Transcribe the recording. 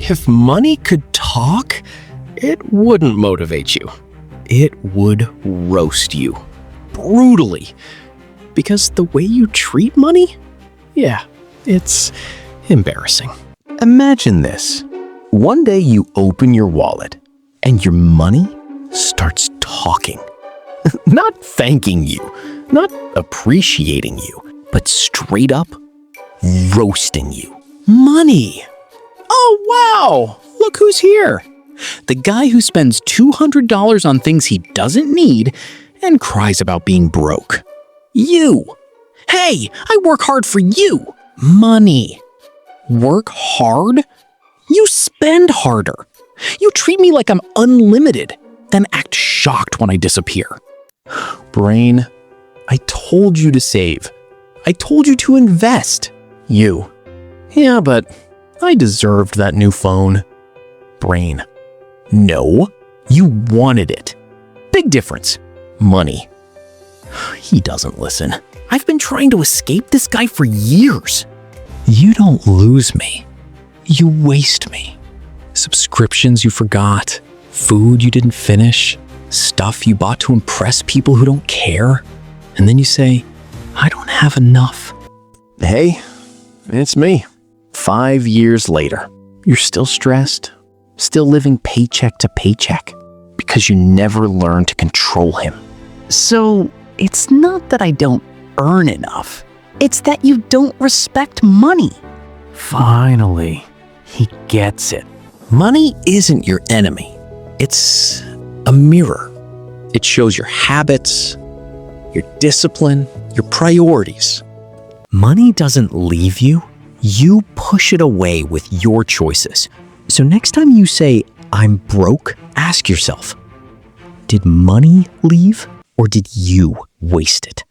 If money could talk, it wouldn't motivate you. It would roast you. Brutally. Because the way you treat money? Yeah, it's embarrassing. Imagine this. One day you open your wallet and your money starts talking. Not thanking you, not appreciating you, but straight up roasting you. Money! Oh, wow! Look who's here! The guy who spends $200 on things he doesn't need and cries about being broke. You! Hey, I work hard for you! Money. Work hard? You spend harder. You treat me like I'm unlimited, then act shocked when I disappear. Brain, I told you to save. I told you to invest. You. Yeah, but I deserved that new phone. Brain. No, you wanted it. Big difference. Money. He doesn't listen. I've been trying to escape this guy for years. You don't lose me. You waste me. Subscriptions you forgot, food you didn't finish, stuff you bought to impress people who don't care. And then you say, I don't have enough. Hey, it's me. 5 years later, you're still stressed, still living paycheck to paycheck, because you never learned to control him. So, it's not that I don't earn enough. It's that you don't respect money. Finally, he gets it. Money isn't your enemy. It's a mirror. It shows your habits, your discipline, your priorities. Money doesn't leave you. You push it away with your choices. So next time you say, I'm broke, ask yourself, did money leave or did you waste it?